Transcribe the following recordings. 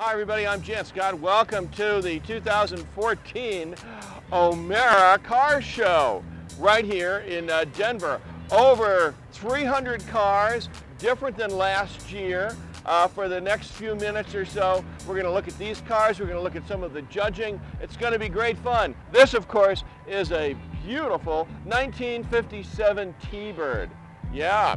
Hi everybody, I'm Jan Scott. Welcome to the 2014 O'Mara Car Show right here in Denver. Over 300 cars, different than last year. For the next few minutes or so, we're going to look at these cars. We're going to look at some of the judging. It's going to be great fun. This, of course, is a beautiful 1957 T-Bird. Yeah.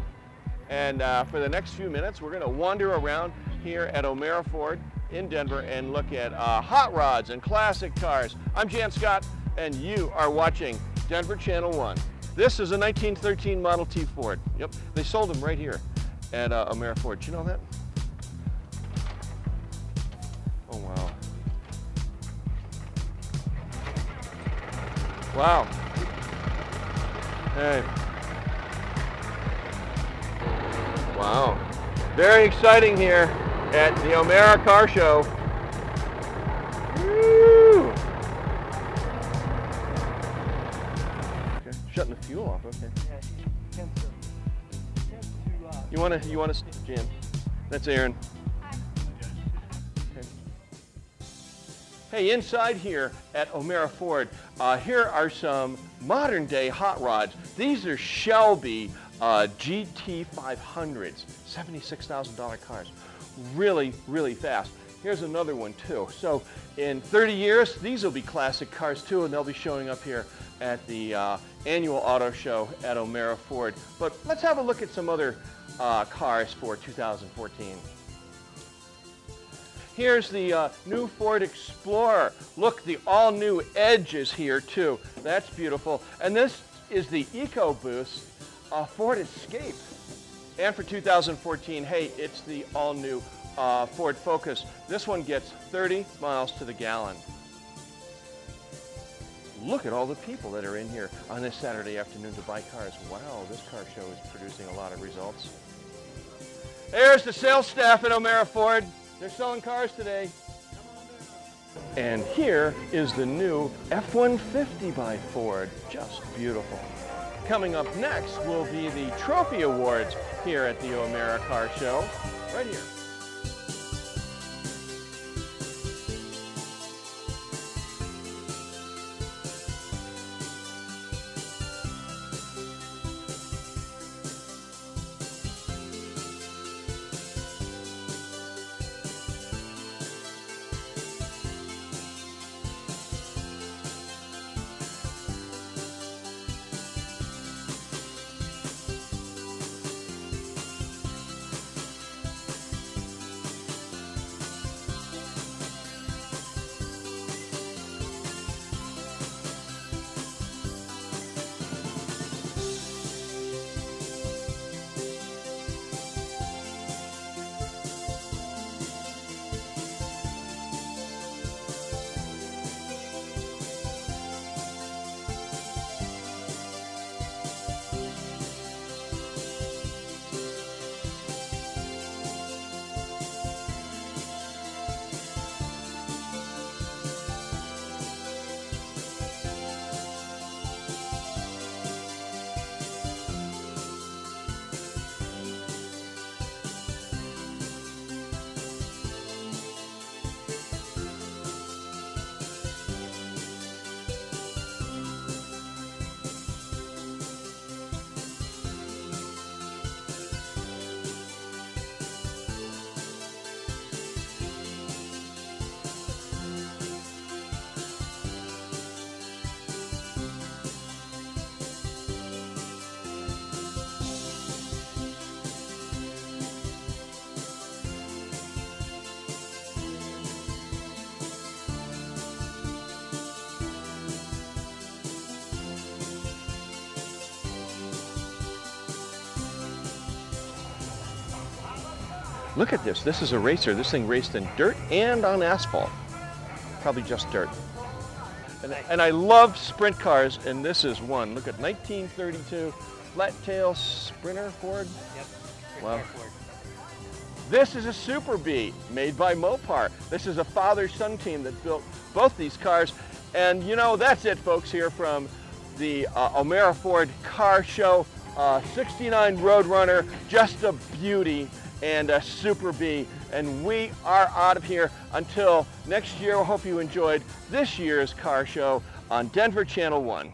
And for the next few minutes, we're going to wander around here at O'Mara Ford in Denver and look at hot rods and classic cars. I'm Jan Scott, and you are watching Denver Channel 1. This is a 1913 Model T Ford. Yep, they sold them right here at O'Mara Ford. Did you know that? Oh, wow. Wow. Hey. Wow. Very exciting here at the O'Mara Car Show. Woo! Okay, shutting the fuel off. Okay. Yeah, he tends to You wanna, Jan? That's Aaron. Okay. Hey, inside here at O'Mara Ford, here are some modern day hot rods. These are Shelby GT 500s, $76,000 cars. Really, really fast. Here's another one too. So in 30 years, these will be classic cars too, and they'll be showing up here at the annual auto show at O'Mara Ford. But let's have a look at some other cars for 2014. Here's the new Ford Explorer. Look, the all-new Edge is here too. That's beautiful. And this is the EcoBoost Ford Escape. And for 2014, hey, it's the all-new Ford Focus. This one gets 30 miles to the gallon. Look at all the people that are in here on this Saturday afternoon to buy cars. Wow, this car show is producing a lot of results. There's the sales staff at O'Mara Ford. They're selling cars today. And here is the new F-150 by Ford. Just beautiful. Coming up next will be the Trophy Awards here at the O'Mara Car Show, right here. Look at this. This is a racer. This thing raced in dirt and on asphalt. Probably just dirt. And I love sprint cars, and this is one. Look at 1932 flat tail Sprinter Ford. Yep. Wow. This is a Super Bee made by Mopar. This is a father-son team that built both these cars. And you know, that's it, folks, here from the O'Mara Ford Car Show. 69 Roadrunner, just a beauty, and a Super Bee. and we are out of here. Until next year, I hope you enjoyed this year's car show on Denver Channel 1.